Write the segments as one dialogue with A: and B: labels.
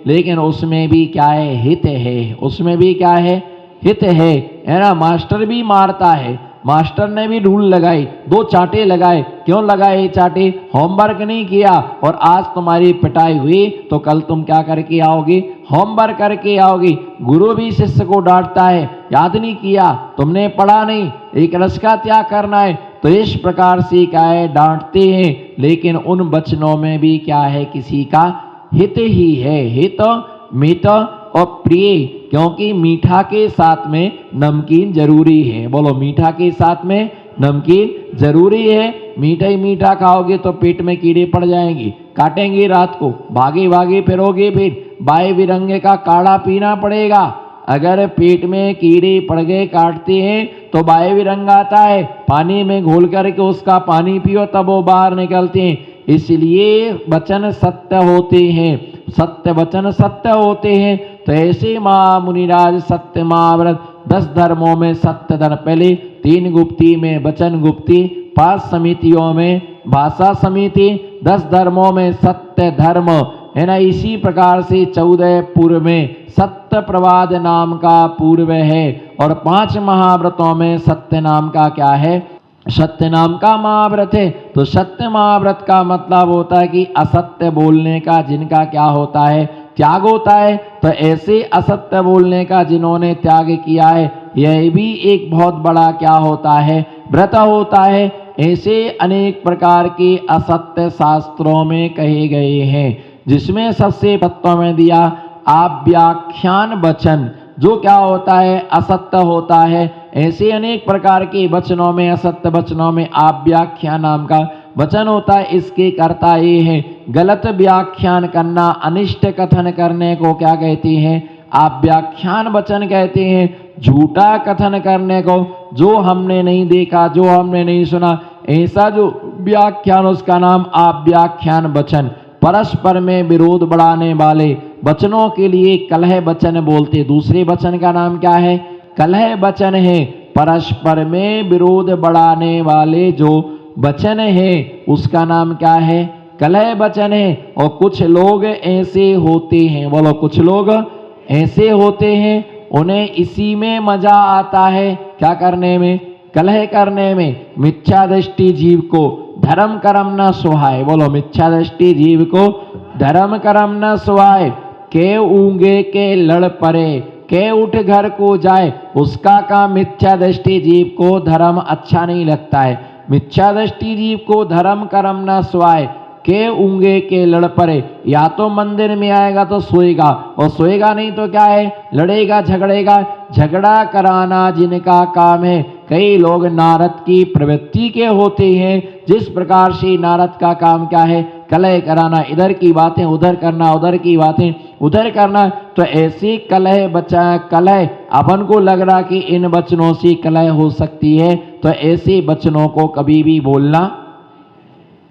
A: लेकिन उसमें भी क्या है, हित है, उसमें भी क्या है, हित है ना। मास्टर भी मारता है, मास्टर ने भी रूल लगाई, 2 चांटे लगाए। क्यों लगाए चांटे? होमवर्क नहीं किया और आज तुम्हारी पिटाई हुई तो कल तुम क्या करके आओगे, होमवर्क करके आओगे। गुरु भी शिष्य को डांटता है, याद नहीं किया, तुमने पढ़ा नहीं, एक रस का त्याग करना है। तो इस प्रकार से क्या है, डांटते हैं, लेकिन उन वचनों में भी क्या है, किसी का हित ही है, हित, मित और प्रिय। क्योंकि मीठा के साथ में नमकीन जरूरी है। बोलो, मीठा के साथ में नमकीन जरूरी है। मीठा ही मीठा खाओगे तो पेट में कीड़े पड़ जाएंगे, काटेंगे रात को, भागे भागे फिरोगे, फिर बाए बिरंगे का काढ़ा पीना पड़ेगा। अगर पेट में कीड़े पड़ गए, काटते हैं, तो बाए बिरंगा आता है, पानी में घोल करके उसका पानी पियो, तब वो बाहर निकलते हैं। इसलिए वचन सत्य होते हैं, सत्य वचन सत्य होते हैं। तो ऐसे महामुनिराज सत्य महाव्रत 10 धर्मों में सत्य धर्म, पहले 3 गुप्ती में वचन गुप्ती, 5 समितियों में भाषा समिति, 10 धर्मों में सत्य धर्म, है ना। इसी प्रकार से 14 पूर्व में सत्य प्रवाद नाम का पूर्व है और 5 महाव्रतों में सत्य नाम का क्या है, सत्य नाम का महाव्रत है। तो सत्य महाव्रत का मतलब होता है कि असत्य बोलने का जिनका क्या होता है, त्याग होता है। तो ऐसे असत्य बोलने का जिन्होंने त्याग किया है, यह भी एक बहुत बड़ा क्या होता है, व्रत होता है। ऐसे अनेक प्रकार के असत्य शास्त्रों में कहे गए हैं, जिसमें सबसे तत्व में दिया आव्याख्यान वचन, जो क्या होता है, असत्य होता है। ऐसे अनेक प्रकार के वचनों में, असत्य वचनों में आव्याख्यान नाम का वचन होता है। इसके कर्ता ये है, गलत व्याख्यान करना, अनिष्ट कथन करने को क्या कहते हैं, आव्याख्यान वचन कहते हैं। झूठा कथन करने को, जो हमने नहीं देखा, जो हमने नहीं सुना, ऐसा जो व्याख्यान, उसका नाम आव्याख्यान वचन। परस्पर में विरोध बढ़ाने वाले वचनों के लिए कलह वचन बोलते। दूसरे वचन का नाम क्या है, कलह वचन है। परस्पर में विरोध बढ़ाने वाले जो वचन है, उसका नाम क्या है, कलह वचन है। और कुछ लोग ऐसे होते हैं, बोलो, कुछ लोग ऐसे होते हैं, उन्हें इसी में मजा आता है, क्या करने में, कलह करने में। मिथ्या दृष्टि जीव को धर्म कर्म न सुहाए। बोलो, मिथ्या दृष्टि जीव को धर्म कर्म न सुहाए। के ऊंगे के लड़ परे, के उठ घर को जाए, उसका काम मिथ्या दृष्टि जीव को धर्म अच्छा नहीं लगता है। मिथ्या दृष्टि जीव को धर्म कर्म न सुहाए, के ऊंगे के लड़ परे। या तो मंदिर में आएगा तो सोएगा, और सोएगा नहीं तो क्या है, लड़ेगा झगड़ेगा। झगड़ा कराना जिनका काम है। कई लोग नारद की प्रवृत्ति के होते हैं, जिस प्रकार से नारद का काम क्या है, कलह कराना, इधर की बातें उधर करना, उधर की बातें उधर करना। तो ऐसी कलह बचा, कलह अपन को लग रहा कि इन वचनों से कलह हो सकती है, तो ऐसे वचनों को कभी भी बोलना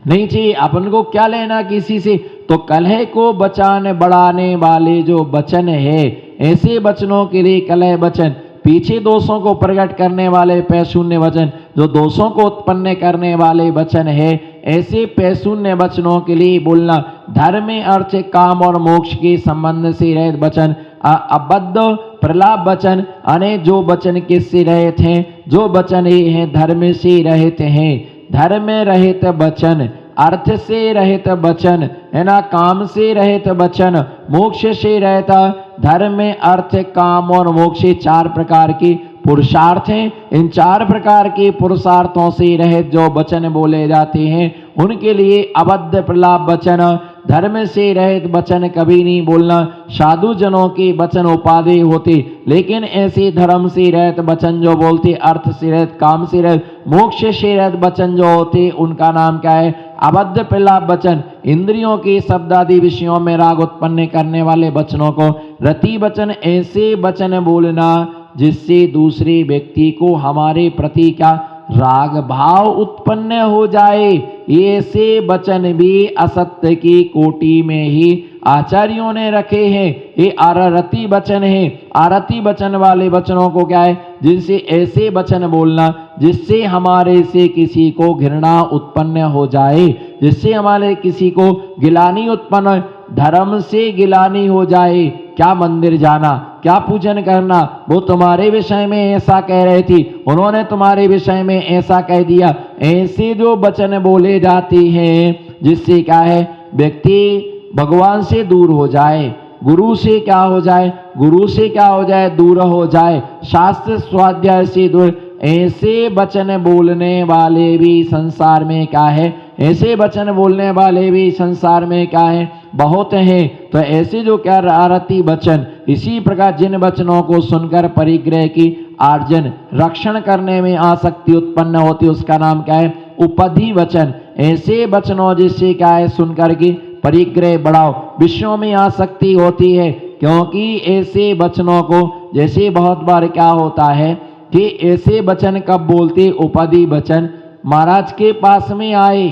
A: नहीं चाहिए। अपन को क्या लेना किसी से। तो कलह को बचाने बढ़ाने वाले जो वचन है, ऐसे वचनों के लिए कलह वचन। पीछे दोषों को प्रकट करने वाले पैशून्य वचन, जो दोषों को उत्पन्न करने वाले वचन है, ऐसे पैशून्य वचनों के लिए बोलना। धर्म, अर्थ, काम और मोक्ष के संबंध से रहित वचन, अबद्ध प्रलाप वचन, अनेक जो वचन किससे रहित हैं, जो वचन ये हैं धर्म से रहित हैं। धर्म रहित वचन, अर्थ से रहित वचन, है ना, काम से रहित वचन, मोक्ष से रहता। धर्म, अर्थ, काम और मोक्ष 4 प्रकार के पुरुषार्थ हैं। इन 4 प्रकार के पुरुषार्थों से रहित जो वचन बोले जाते हैं, उनके लिए अबद्ध प्रलाप वचन, धर्म से रहित वचन कभी नहीं बोलना। साधु जनों के वचन उपादेय होते, लेकिन ऐसे धर्म से रहित वचन जो बोलते, अर्थ से रहित, काम से रहित, मोक्ष से रहित वचन जो होते, उनका नाम क्या है, अबद्ध प्रलाप वचन। इंद्रियों के शब्द आदि विषयों में राग उत्पन्न करने वाले वचनों को रति वचन। ऐसे वचन बोलना जिससे दूसरे व्यक्ति को हमारे प्रति क्या राग भाव उत्पन्न हो जाए, ऐसे वचन भी असत्य की कोटि में ही आचार्यों ने रखे हैं। ये आरती वचन है। आरती वचन वाले वचनों को क्या है, जिनसे ऐसे वचन बोलना जिससे हमारे से किसी को घृणा उत्पन्न हो जाए, जिससे हमारे किसी को गिलानी उत्पन्न। धर्म से गिलानी हो जाए, क्या मंदिर जाना, क्या पूजन करना, वो तुम्हारे विषय में ऐसा कह रही थी, उन्होंने तुम्हारे विषय में ऐसा कह दिया। ऐसे जो वचन बोले जाते हैं जिससे क्या है, व्यक्ति भगवान से दूर हो जाए, गुरु से क्या हो जाए, गुरु से क्या हो जाए, दूर हो जाए, शास्त्र स्वाध्याय से दूर। ऐसे वचन बोलने वाले भी संसार में क्या है, ऐसे वचन बोलने वाले भी संसार में क्या है, बहुत हैं। तो ऐसे जो क्या आरती वचन, इसी प्रकार जिन वचनों को सुनकर परिग्रह की आर्जन रक्षण करने में आसक्ति उत्पन्न होती, उसका नाम क्या है, उपधि वचन। ऐसे वचनों जिससे क्या है, सुनकर के परिग्रह बढ़ाओ, विषयों में आसक्ति होती है। क्योंकि ऐसे वचनों को, जैसे बहुत बार क्या होता है कि ऐसे वचन कब बोलते, उपधि वचन, महाराज के पास में आए,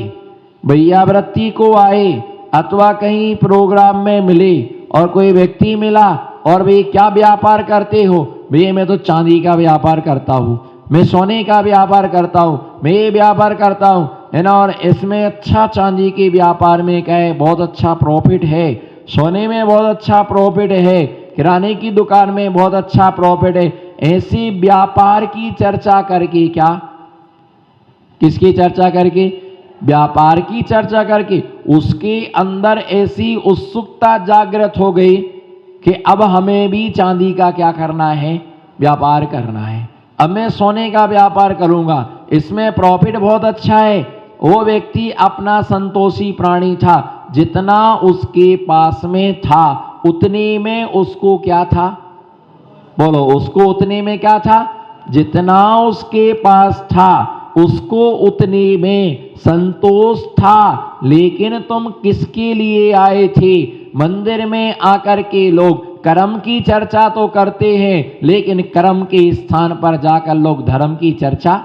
A: भैयावृत्ति को आए, अथवा कहीं प्रोग्राम में मिले और कोई व्यक्ति मिला और भाई क्या व्यापार करते हो, भैया मैं तो चांदी का व्यापार करता हूँ, मैं सोने का व्यापार करता हूँ, मैं ये व्यापार करता हूँ, है ना, और इसमें अच्छा चांदी के व्यापार में क्या है, बहुत अच्छा प्रॉफिट है, सोने में बहुत अच्छा प्रॉफिट है, किराने की दुकान में बहुत अच्छा प्रॉफिट है। ऐसी व्यापार की चर्चा करके, क्या किसकी चर्चा करके, व्यापार की चर्चा करके उसके अंदर ऐसी उत्सुकता जागृत हो गई कि अब हमें भी चांदी का क्या करना है, व्यापार करना है, अब मैं सोने का व्यापार करूंगा, इसमें प्रॉफिट बहुत अच्छा है। वो व्यक्ति अपना संतोषी प्राणी था, जितना उसके पास में था उतने में उसको क्या था, बोलो, उसको उतने में क्या था, जितना उसके पास था उसको उतने में संतोष था। लेकिन तुम किसके लिए आए थे, मंदिर में आकर के लोग कर्म की चर्चा तो करते हैं, लेकिन कर्म के स्थान पर जाकर लोग धर्म की चर्चा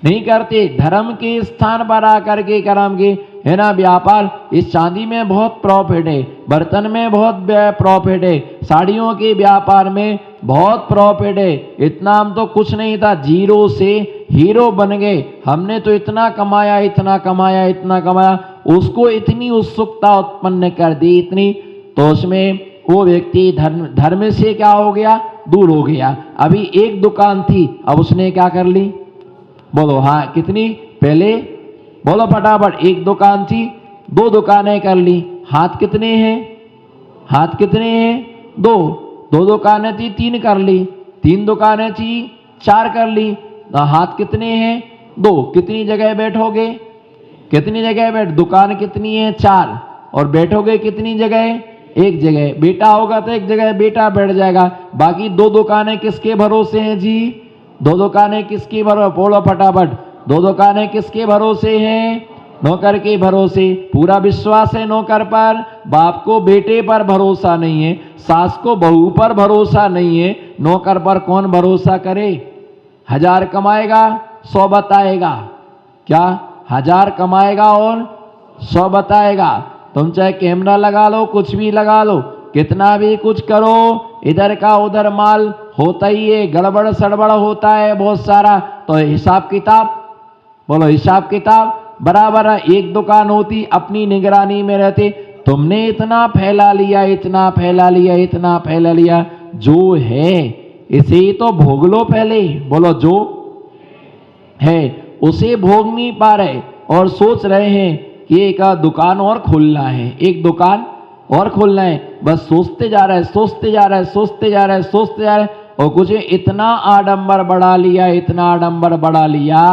A: नहीं करते। धर्म के स्थान पर आकर के कर्म के, है ना, व्यापार, इस चांदी में बहुत प्रॉफिट है, बर्तन में बहुत प्रॉफिट है, साड़ियों के व्यापार में बहुत प्रॉफिट है, इतना हम तो कुछ नहीं था, जीरो से हीरो बन गए, हमने तो इतना कमाया, इतना कमाया, इतना कमाया, उसको इतनी उत्सुकता उत्पन्न कर दी, इतनी, तो उसमें वो व्यक्ति धर्म से क्या हो गया, दूर हो गया। अभी एक दुकान थी, अब उसने क्या कर ली, बोलो, हाँ कितनी, पहले बोलो फटाफट, एक दुकान थी, दो दुकानें कर ली, हाथ कितने हैं, हाथ कितने हैं, दो, दो दुकानें थी, तीन कर ली, तीन दुकानें थी, चार कर ली, हाथ कितने हैं, दो, कितनी जगह बैठोगे, कितनी जगह बैठ, दुकान कितनी है, चार, और बैठोगे कितनी जगह, एक जगह, बेटा होगा तो एक जगह बेटा बैठ जाएगा, बाकी दो दुकानें किसके भरोसे हैं जी, दो दुकानें किसके भरोसे, बोलो फटाफट, दो दुकानें किसके भरोसे हैं, नौकर के भरोसे। पूरा विश्वास है नौकर पर, बाप को बेटे पर भरोसा नहीं है, सास को बहू पर भरोसा नहीं है, नौकर पर कौन भरोसा करे। 1000 कमाएगा 100 बताएगा, क्या 1000 कमाएगा और 100 बताएगा। तुम चाहे कैमरा लगा लो, कुछ भी लगा लो, कितना भी कुछ करो, इधर का उधर माल होता ही है, गड़बड़ सड़बड़ होता है बहुत सारा, तो हिसाब किताब, बोलो हिसाब किताब बराबर है। एक दुकान होती, अपनी निगरानी में रहते, तुमने इतना फैला लिया, इतना फैला लिया, इतना फैला लिया, जो है इसे ही तो भोग लो पहले, बोलो जो है उसे भोग नहीं पा रहे, और सोच रहे हैं कि एक दुकान और खोलना है, एक दुकान और खोलना है, बस सोचते जा रहा है, सोचते जा रहा है, सोचते जा रहा है, सोचते जा रहा है, और कुछ इतना आडंबर बढ़ा लिया, इतना आडंबर बढ़ा लिया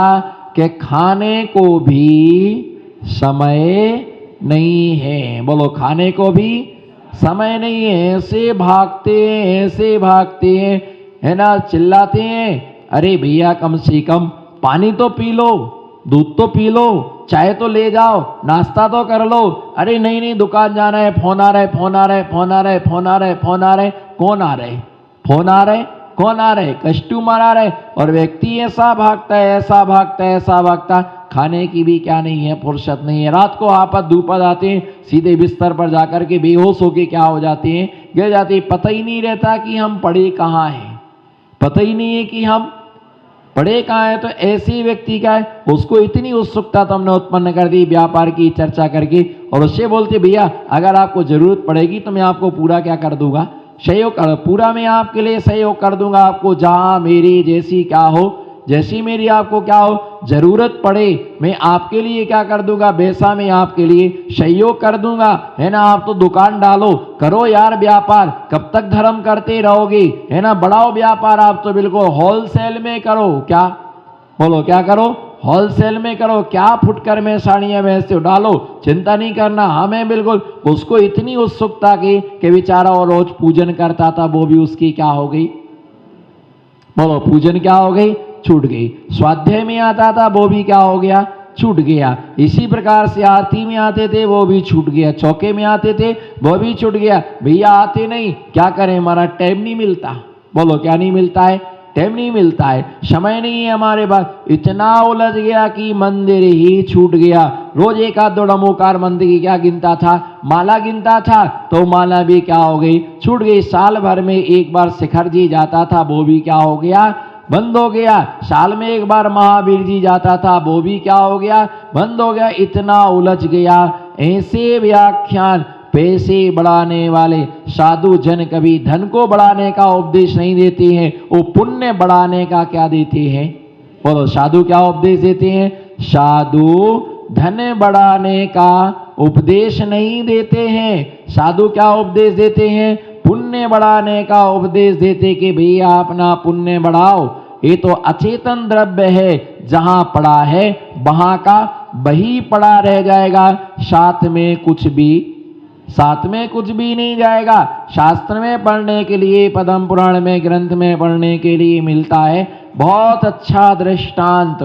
A: कि खाने को भी समय नहीं है, बोलो खाने को भी समय नहीं है, ऐसे भागते हैं, ऐसे भागते हैं, है ना, चिल्लाते हैं, अरे भैया कम से कम पानी तो पी लो, दूध तो पी लो, चाय तो ले जाओ, नाश्ता तो कर लो, अरे नहीं नहीं दुकान जाना है, फोन आ रहा है, फोन आ रहा है, फोन आ रहा है, फोन आ रहा है, फोन आ रहा है, कौन आ रहे, फोन आ रहे, कौन आ रहे, कस्टमर आ रहे, और व्यक्ति ऐसा भागता है, ऐसा भागता है, ऐसा भागता, खाने की भी क्या नहीं है, फुर्सत नहीं है, रात को आपद धूपद आते हैं, सीधे बिस्तर पर जाकर के बेहोश होके क्या हो जाते हैं, गिर जाते हैं, पता ही नहीं रहता कि हम पढ़े कहाँ हैं, पता ही नहीं है कि हम पढ़े कहाँ है। तो ऐसे व्यक्ति का है, उसको इतनी उत्सुकता तुमने उत्पन्न कर दी व्यापार की चर्चा करके, और उससे बोलते भैया अगर आपको जरूरत पड़ेगी तो मैं आपको पूरा क्या कर दूंगा, सहयोग कर, पूरा मैं आपके लिए सहयोग कर दूंगा। आपको जहां मेरी जैसी क्या हो, जैसी मेरी आपको क्या हो जरूरत पड़े, मैं आपके लिए क्या कर दूंगा, वैसा मैं आपके लिए सहयोग कर दूंगा, है ना। आप तो दुकान डालो, करो यार व्यापार, कब तक धर्म करते रहोगे, है ना। बढ़ाओ व्यापार, आप तो बिल्कुल होलसेल में करो, क्या बोलो, क्या करो, होलसेल में करो, क्या फुटकर में साड़ियां बेचते हो, डालो, चिंता नहीं करना। हमें बिल्कुल, उसको इतनी उत्सुकता की कि बेचारा और रोज पूजन करता था, वो भी उसकी क्या हो गई, बोलो पूजन क्या हो गई, छूट गई। स्वाध्याय में आता था वो भी क्या हो गया, छूट गया। इसी प्रकार से आरती में आते थे वो भी छूट गया, चौके में आते थे वो भी छूट गया। भैया आते नहीं, क्या करें, हमारा टाइम नहीं मिलता, बोलो क्या नहीं मिलता है, टाइम नहीं मिलता है, समय नहीं है हमारे पास। इतना उलझ गया कि मंदिर ही छूट गया। रोज एक आध दो नमोकार मंदिर की क्या गिनता था, माला गिनता था, तो माला भी क्या हो गई, छूट गई। साल भर में एक बार शिखर जी जाता था, वो भी क्या हो गया, बंद हो गया। साल में एक बार महावीर जी जाता था, वो भी क्या हो गया, बंद हो गया। इतना उलझ गया। ऐसे व्याख्यान पैसे बढ़ाने वाले साधु जन कभी धन को बढ़ाने का उपदेश नहीं देते हैं, वो पुण्य बढ़ाने का क्या देते हैं, बोलो साधु क्या उपदेश देते हैं, साधु धन बढ़ाने का उपदेश नहीं देते हैं। साधु क्या उपदेश देते हैं, पुण्य बढ़ाने का उपदेश देते कि भैया अपना पुण्य बढ़ाओ। ये तो अचेतन द्रव्य है, जहां पड़ा है वहां का वही पड़ा रह जाएगा, साथ में कुछ भी नहीं जाएगा। शास्त्र में पढ़ने के लिए, पद्म पुराण में ग्रंथ में पढ़ने के लिए मिलता है। बहुत अच्छा दृष्टांत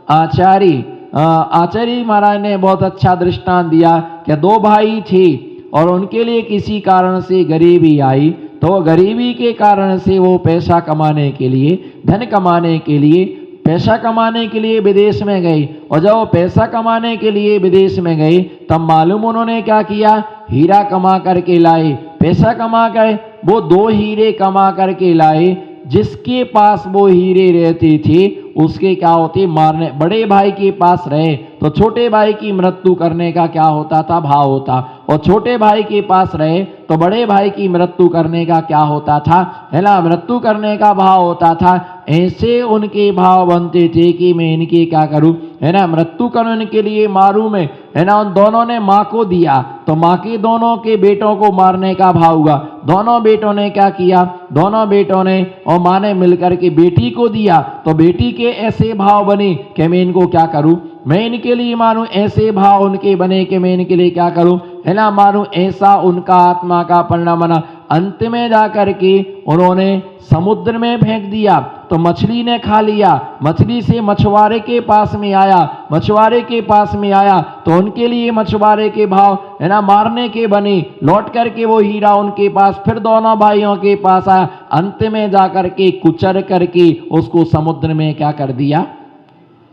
A: आचार्य महाराज ने बहुत अच्छा दृष्टांत दिया कि दो भाई थे और उनके लिए किसी कारण से गरीबी आई, तो गरीबी के कारण से वो पैसा कमाने के लिए, धन कमाने के लिए, पैसा कमाने के लिए विदेश में गए। और जब वो पैसा कमाने के लिए विदेश में गए तब मालूम उन्होंने क्या किया, हीरा कमा करके लाए। पैसा कमा कर वो 2 हीरे कमा करके लाए। जिसके पास वो हीरे रहते थे उसके क्या होते, मारने, बड़े भाई के पास रहे तो छोटे भाई की मृत्यु करने का क्या होता था, भाव होता, और छोटे भाई के पास रहे तो बड़े भाई की मृत्यु करने का क्या होता था, है ना, मृत्यु करने का भाव होता था। ऐसे उनके भाव बनते थे कि मैं इनकी क्या करूं, है ना, मृत्यु करने के लिए मारूं मैं, है ना। उन दोनों ने माँ को दिया तो माँ के दोनों के बेटों को मारने का भाव हुआ। दोनों बेटों ने क्या किया, दोनों बेटों ने और माँ ने मिलकर के बेटी को दिया, तो बेटी के ऐसे भाव बने कि मैं इनको क्या करूं, मैं इनके लिए मारूं। ऐसे भाव उनके बने कि मैं इनके लिए क्या करूं, है ना, मारूं। ऐसा उनका आत्मा का परिणाम बना। अंत में जाकर के उन्होंने समुद्र में फेंक दिया तो मछली ने खा लिया। मछली से मछुआरे के पास में आया, मछुआरे के पास में आया तो उनके लिए मछुआरे के भाव, है ना, मारने के बने। लौट करके वो हीरा उनके पास, फिर दोनों भाइयों के पास आया। अंत में जाकर के कुचर करके उसको समुद्र में क्या कर दिया,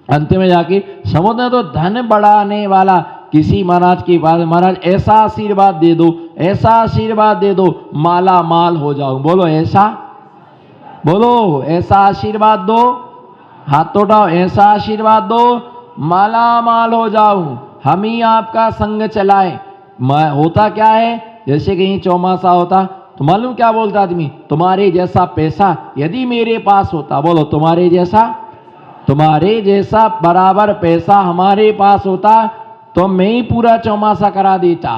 A: अंत में जाके समुद्र में। तो धन बढ़ाने वाला किसी महाराज के पास, महाराज ऐसा आशीर्वाद दे दो, ऐसा आशीर्वाद दे दो, माला माल हो जाऊं, बोलो ऐसा, बोलो ऐसा आशीर्वाद दो, हाथ तो उठाओ, ऐसा आशीर्वाद दो माला माल हो जाऊं, हम ही आपका संग चलाए। होता क्या है, जैसे कहीं चौमासा होता तो मालूम क्या बोलता आदमी, तुम्हारे जैसा पैसा यदि मेरे पास होता, बोलो तुम्हारे जैसा बराबर पैसा हमारे पास होता तो मैं ही पूरा चौमासा करा देता,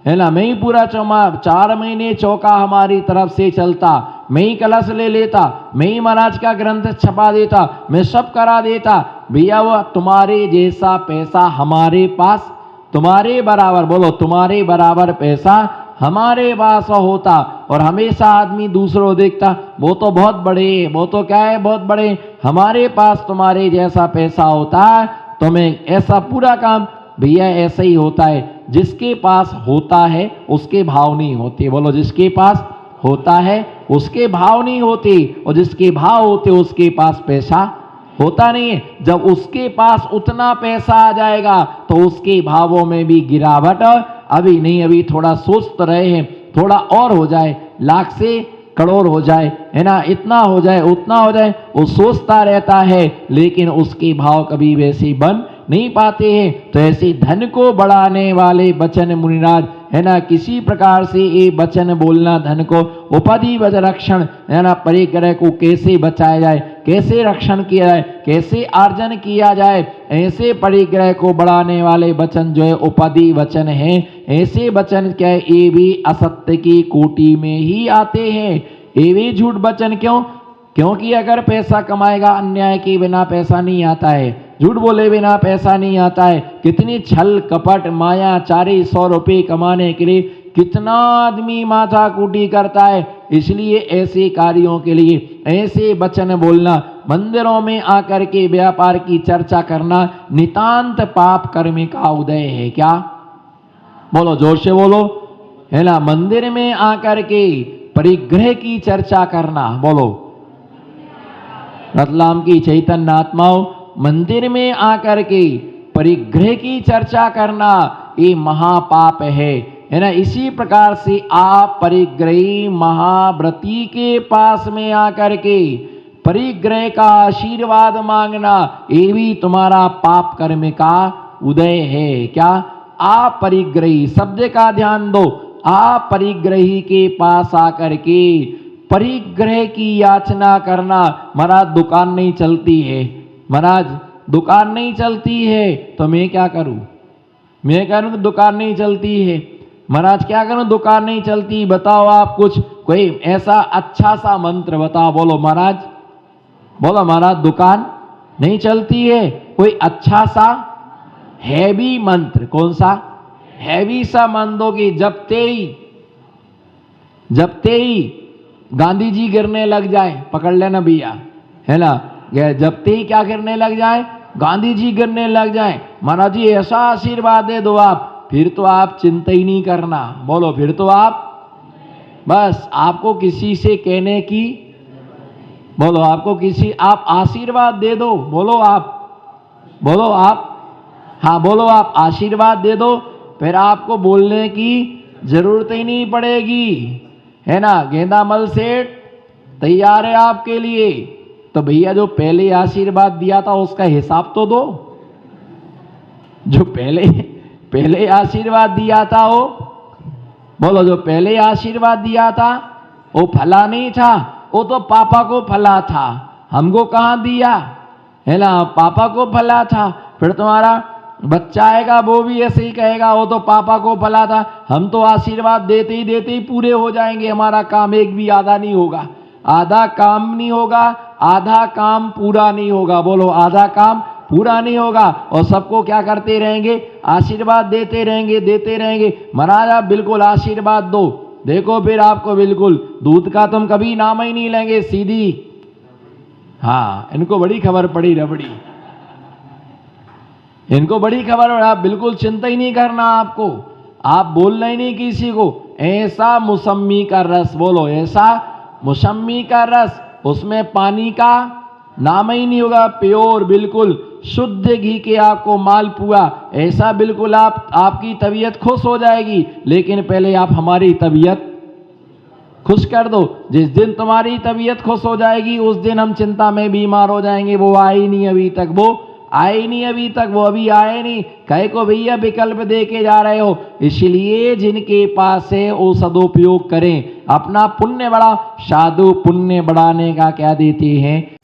A: है ना, मैं ही पूरा 4 महीने चौका हमारी तरफ से चलता, मैं ही कलश ले लेता, मैं ही महाराज का ग्रंथ छपा देता, मैं सब करा देता। भैया वो तुम्हारे जैसा पैसा हमारे पास, तुम्हारे बराबर, बोलो तुम्हारे बराबर पैसा हमारे पास होता। और हमेशा आदमी दूसरों देखता, वो तो बहुत बड़े, वो तो क्या है, बहुत बड़े, हमारे पास तुम्हारे जैसा पैसा होता तो मैं ऐसा पूरा काम। भैया ऐसा ही होता है, जिसके पास होता है उसके भाव नहीं होते, बोलो जिसके पास होता है उसके भाव नहीं होते, और जिसके भाव होते उसके पास पैसा होता नहीं है। जब उसके पास उतना पैसा आ जाएगा तो उसके भावों में भी गिरावट, अभी नहीं, अभी थोड़ा सोच तो रहे हैं, थोड़ा और हो जाए, लाख से करोड़ हो जाए, है ना, इतना हो जाए, उतना हो जाए, वो सोचता रहता है, लेकिन उसके भाव कभी वैसे बन नहीं पाते हैं। तो ऐसे धन को बढ़ाने वाले वचन मुनिराज है ना, किसी प्रकार से ये वचन बोलना धन को उपाधि वज रक्षण है ना, परिग्रह को कैसे बचाया जाए, कैसे रक्षण किया जाए, कैसे अर्जन किया जाए, ऐसे परिग्रह को बढ़ाने वाले वचन जो है उपाधि वचन है। ऐसे वचन क्या है, ये भी असत्य की कोटि में ही आते हैं। ये भी झूठ वचन क्यों? क्योंकि अगर पैसा कमाएगा, अन्याय के बिना पैसा नहीं आता है, झूठ बोले बिना पैसा नहीं आता है। कितनी छल कपट माया चारी 100 रुपये कमाने के लिए कितना आदमी माथा कूटी करता है। इसलिए ऐसे कार्यों के लिए ऐसे वचन बोलना, मंदिरों में आकर के व्यापार की चर्चा करना नितांत पाप कर्म का उदय है। क्या बोलो, जोर से बोलो, है ना। मंदिर में आकर के परिग्रह की चर्चा करना, बोलो, रतलाम की चैतन्य आत्माओं, मंदिर में आकर के परिग्रह की चर्चा करना ये महापाप है ना। इसी प्रकार से आप परिग्रही महाव्रती के पास में आकर के परिग्रह का आशीर्वाद मांगना, ये भी तुम्हारा पाप कर्म का उदय है। क्या? आप परिग्रही शब्द का ध्यान दो। आप परिग्रही के पास आकर के परिग्रह की याचना करना, महाराज दुकान नहीं चलती है, महाराज दुकान नहीं चलती है, तो मैं क्या करूं? मैं कह रहा हूं दुकान नहीं चलती है, महाराज क्या करूं? दुकान नहीं चलती, बताओ आप कुछ कोई ऐसा अच्छा सा मंत्र बताओ। बोलो महाराज, बोलो महाराज, दुकान नहीं चलती है, कोई अच्छा सा हैवी मंत्र, कौन सा हैवी सा मंत्र दो कि जबते ही गांधी जी गिरने लग जाए, पकड़ लेना भैया, है ना, जबते ही क्या गिरने लग जाए? गांधी जी गिरने लग जाए, महाराज जी ऐसा आशीर्वाद दे दो आप, फिर तो आप चिंता ही नहीं करना। बोलो, फिर तो आप बस आपको किसी से कहने की, बोलो आपको किसी, आप आशीर्वाद दे दो, बोलो आप, बोलो आप, हाँ बोलो आप आशीर्वाद दे दो, फिर आपको बोलने की जरूरत ही नहीं पड़ेगी, है ना। गेंदामल सेठ तैयार है आपके लिए। तो भैया जो पहले आशीर्वाद दिया था उसका हिसाब तो दो। जो पहले आशीर्वाद दिया था वो, बोलो, जो पहले आशीर्वाद दिया था वो फला नहीं था, वो तो पापा को फला था, हमको कहाँ दिया, है ना, पापा को फला था। फिर तुम्हारा बच्चा आएगा वो भी ऐसे ही कहेगा, वो तो पापा को फला था। हम तो आशीर्वाद देते ही पूरे हो जाएंगे, हमारा काम एक भी आधा नहीं होगा, आधा काम नहीं होगा, आधा काम पूरा नहीं होगा। बोलो, आधा काम पूरा नहीं होगा, और सबको क्या करते रहेंगे? आशीर्वाद देते रहेंगे। महाराज आप बिल्कुल आशीर्वाद दो, देखो फिर आपको बिल्कुल दूध का तुम कभी नाम ही नहीं लेंगे, सीधी। हाँ, इनको बड़ी खबर पड़ी रबड़ी, इनको बड़ी खबर है, आप बिल्कुल चिंता ही नहीं करना, आपको आप बोलना ही नहीं किसी को। ऐसा मौसमी का रस, बोलो ऐसा मौसमी का रस, उसमें पानी का नाम ही नहीं होगा, प्योर बिल्कुल शुद्ध घी के आपको मालपुआ, ऐसा बिल्कुल आपकी तबीयत खुश हो जाएगी। लेकिन पहले आप हमारी तबीयत खुश कर दो। जिस दिन तुम्हारी तबीयत खुश हो जाएगी उस दिन हम चिंता में बीमार हो जाएंगे। वो आए नहीं अभी तक, वो आए नहीं अभी तक, वो अभी आए नहीं, कहे को भैया विकल्प दे के जा रहे हो। इसलिए जिनके पास है वो सदुपयोग करें, अपना पुण्य बढ़ा। साधु पुण्य बढ़ाने का क्या देते हैं?